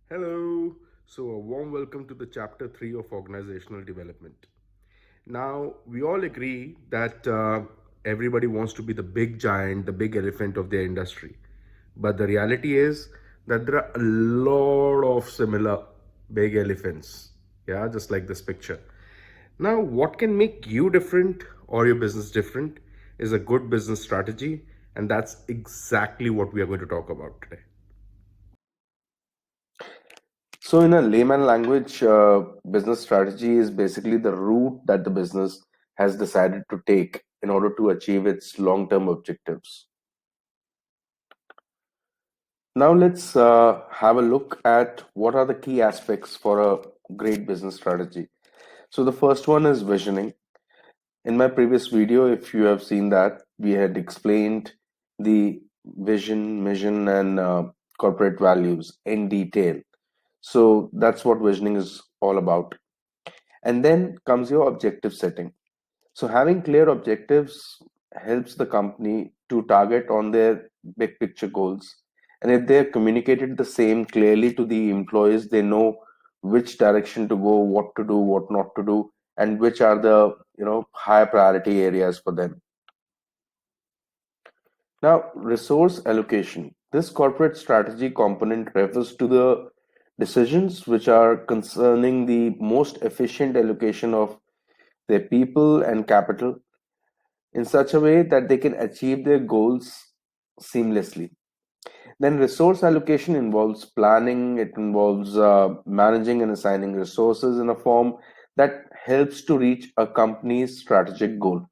Hello. So, a warm welcome to the chapter 3 of organizational development. Now, we all agree that everybody wants to be the big giant, the big elephant of their industry. But the reality is that there are a lot of similar big elephants. Yeah, just like this picture. Now, what can make you different or your business different is a good business strategy. And that's exactly what we are going to talk about today. So, in a layman language, business strategy is basically the route that the business has decided to take in order to achieve its long term objectives. Now, let's have a look at what are the key aspects for a great business strategy. So, the first one is visioning. In my previous video, if you have seen that, we had explained the vision, mission, and corporate values in detail. So, that's what visioning is all about. And then comes your objective setting. So having clear objectives helps the company to target on their big picture goals. And if they're communicated the same clearly to the employees, they know which direction to go, what to do, what not to do, and which are the high priority areas for them. Now, resource allocation. This corporate strategy component refers to the decisions which are concerning the most efficient allocation of their people and capital in such a way that they can achieve their goals seamlessly. Then, resource allocation involves planning, it involves managing and assigning resources in a form that helps to reach a company's strategic goal.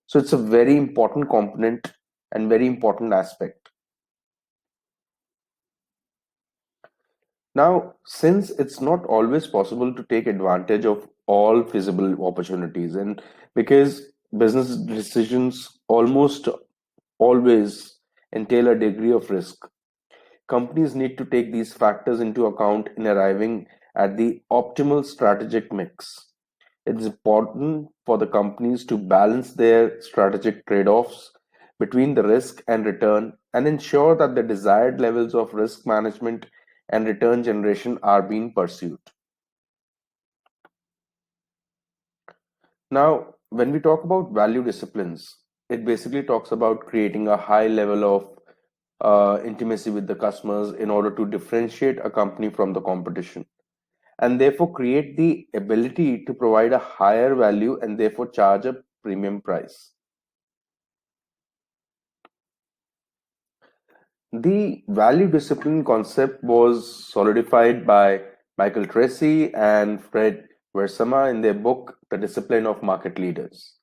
So, it's a very important component and very important aspect. Now, since it's not always possible to take advantage of all feasible opportunities, and because business decisions almost always entail a degree of risk, companies need to take these factors into account in arriving at the optimal strategic mix. It's important for the companies to balance their strategic trade offs between the risk and return and ensure that the desired levels of risk management and return generation are being pursued. Now, when we talk about value disciplines, it basically talks about creating a high level of intimacy with the customers in order to differentiate a company from the competition and therefore create the ability to provide a higher value and therefore charge a premium price. The value discipline concept was solidified by Michael Tracy and Fred Versama in their book, The Discipline of Market Leaders.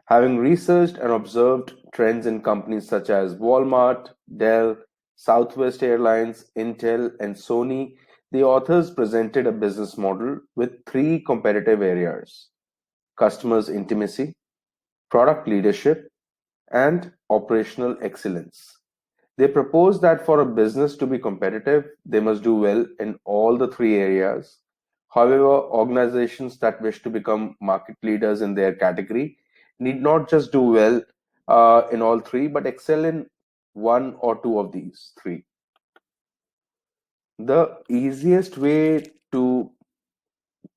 Having researched and observed trends in companies such as Walmart, Dell, Southwest Airlines, Intel, and Sony, the authors presented a business model with three competitive areas: customers' intimacy, product leadership, and operational excellence. They propose that for a business to be competitive, they must do well in all the three areas. However, organizations that wish to become market leaders in their category need not just do well in all three, but excel in one or two of these three. The easiest way to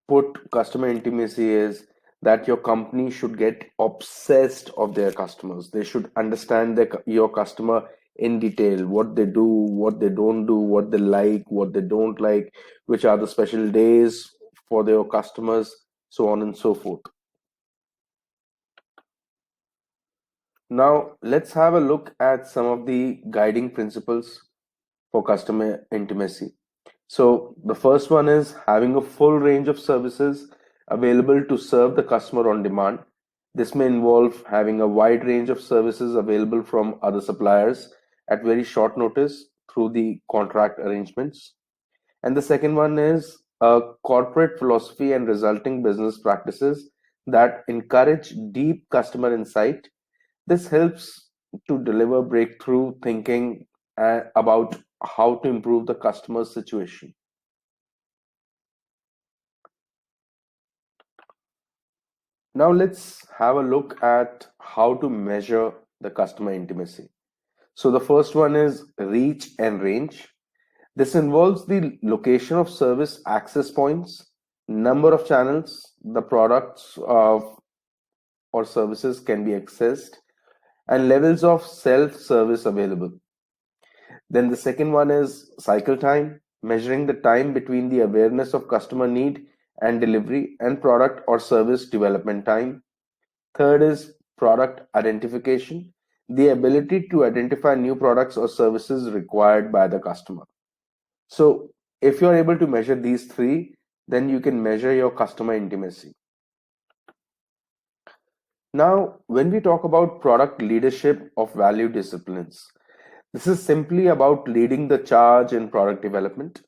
put customer intimacy is that your company should get obsessed of their customers. They should understand your customer in detail, what they do, what they don't do, what they like, what they don't like, which are the special days for their customers, so on and so forth. Now let's have a look at some of the guiding principles for customer intimacy. So the first one is having a full range of services available to serve the customer on demand. This may involve having a wide range of services available from other suppliers at very short notice through the contract arrangements. And the second one is a corporate philosophy and resulting business practices that encourage deep customer insight. This helps to deliver breakthrough thinking about how to improve the customer's situation. Now let's have a look at how to measure the customer intimacy. So the first one is reach and range. This involves the location of service access points, number of channels the products or services can be accessed, and levels of self-service available. Then the second one is cycle time, measuring the time between the awareness of customer need and delivery and product or service development time. Third is product identification, the ability to identify new products or services required by the customer. So if you're able to measure these three, then you can measure your customer intimacy. Now, when we talk about product leadership of value disciplines, this is simply about leading the charge in product development.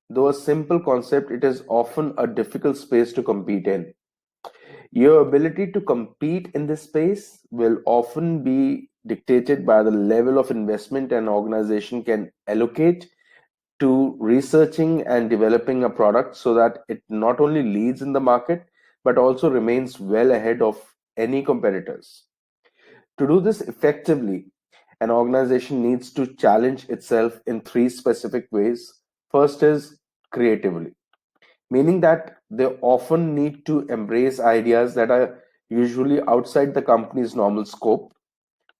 Though a simple concept, it is often a difficult space to compete in. Your ability to compete in this space will often be dictated by the level of investment an organization can allocate to researching and developing a product so that it not only leads in the market but also remains well ahead of any competitors. To do this effectively, an organization needs to challenge itself in three specific ways. First is creatively, meaning that they often need to embrace ideas that are usually outside the company's normal scope.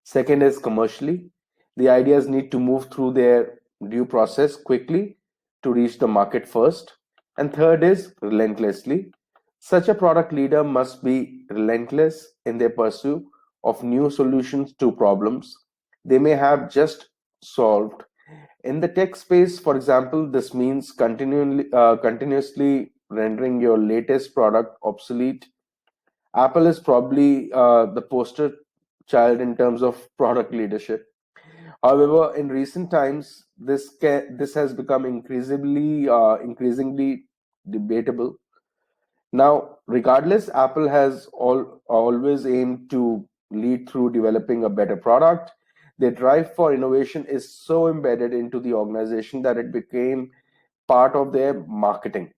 Second is commercially. The ideas need to move through their due process quickly to reach the market first. And third is relentlessly. Such a product leader must be relentless in their pursuit of new solutions to problems they may have just solved. In the tech space, for example, this means continuously rendering your latest product obsolete. Apple is probably the poster child in terms of product leadership. However, in recent times, this has become increasingly debatable. Now, regardless, Apple has always aimed to lead through developing a better product. Their drive for innovation is so embedded into the organization that it became part of their marketing.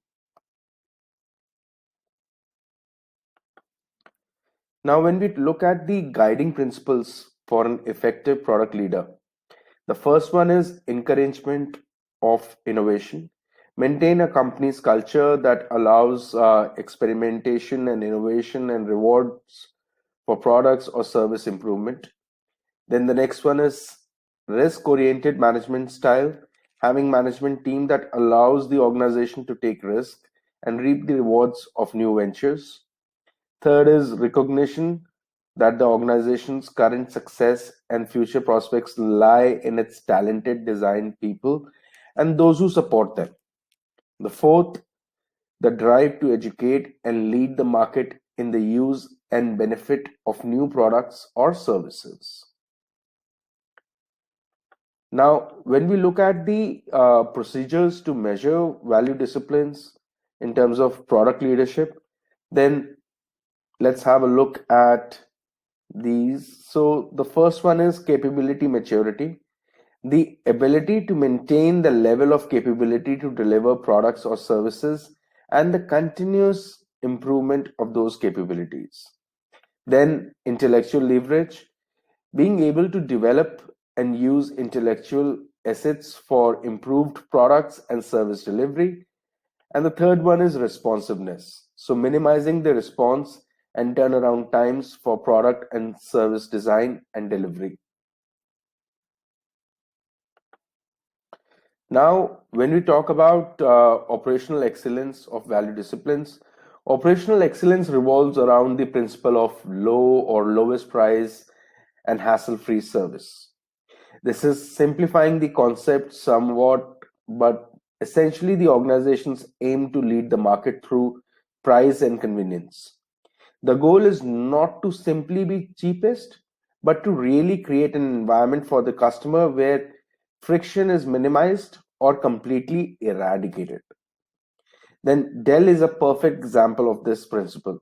Now, when we look at the guiding principles for an effective product leader, the first one is encouragement of innovation. Maintain a company's culture that allows experimentation and innovation and rewards for products or service improvement. Then the next one is risk oriented management style, having management team that allows the organization to take risk and reap the rewards of new ventures. Third is recognition that the organization's current success and future prospects lie in its talented design people and those who support them. The fourth, the drive to educate and lead the market in the use and benefit of new products or services. Now, when we look at the procedures to measure value disciplines in terms of product leadership, then let's have a look at these. So, the first one is capability maturity, the ability to maintain the level of capability to deliver products or services and the continuous improvement of those capabilities. Then, intellectual leverage, being able to develop and use intellectual assets for improved products and service delivery. And the third one is responsiveness. So, minimizing the response and turnaround times for product and service design and delivery. Now, when we talk about operational excellence of value disciplines, operational excellence revolves around the principle of low or lowest price and hassle free service. This is simplifying the concept somewhat, but essentially the organizations aim to lead the market through price and convenience. The goal is not to simply be cheapest, but to really create an environment for the customer where friction is minimized or completely eradicated. Then Dell is a perfect example of this principle.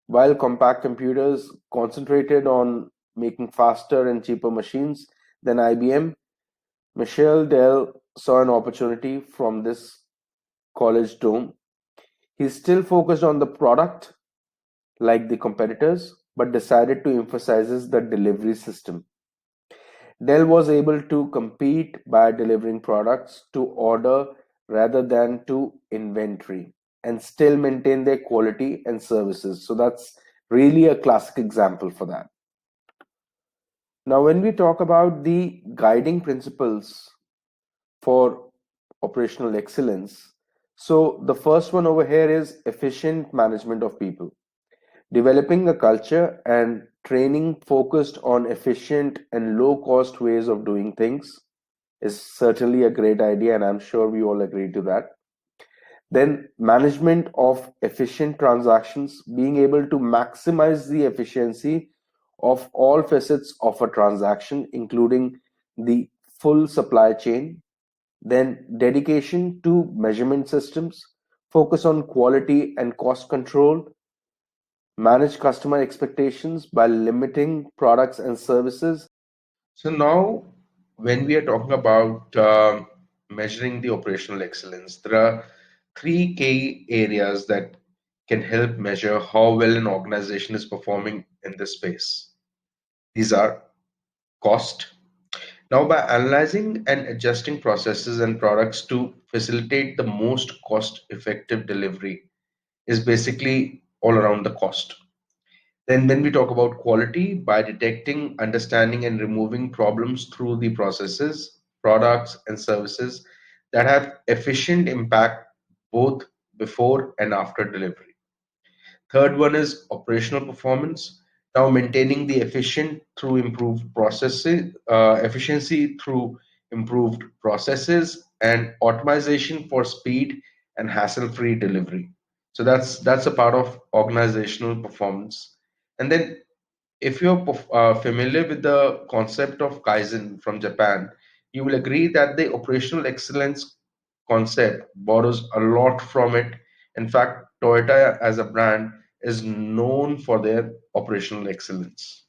While compact computers concentrated on making faster and cheaper machines than IBM, Michel Dell saw an opportunity from this college dome. He still focused on the product like the competitors, but decided to emphasize the delivery system. Dell was able to compete by delivering products to order rather than to inventory and still maintain their quality and services. So that's really a classic example for that. Now, when we talk about the guiding principles for operational excellence, so the first one over here is efficient management of people. Developing a culture and training focused on efficient and low cost ways of doing things is certainly a great idea, and I'm sure we all agree to that. Then, management of efficient transactions, being able to maximize the efficiency of all facets of a transaction, including the full supply chain. Then, dedication to measurement systems, focus on quality and cost control, manage customer expectations by limiting products and services. So now, when we are talking about measuring the operational excellence, there are three key areas that can help measure how well an organization is performing in this space. These are cost. Now, by analyzing and adjusting processes and products to facilitate the most cost-effective delivery, is basically all around the cost. Then, when we talk about quality, by detecting, understanding, and removing problems through the processes, products, and services that have efficient impact both before and after delivery. Third one is operational performance. Now, maintaining the efficiency through improved processes and automation for speed and hassle-free delivery. So that's a part of organizational performance. And then if you're familiar with the concept of Kaizen from Japan, you will agree that the operational excellence concept borrows a lot from it. In fact, Toyota as a brand is known for their operational excellence.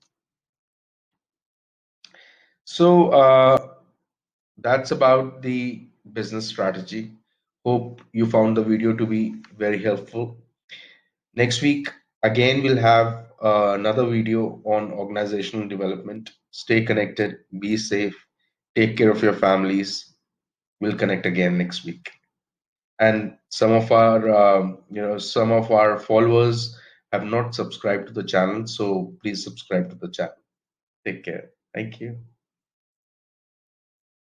So that's about the business strategy. Hope you found the video to be very helpful. Next week, again, we'll have another video on organizational development. Stay connected, be safe, take care of your families. We'll connect again next week. And some of our followers have not subscribed to the channel, so please subscribe to the channel. Take care. Thank you.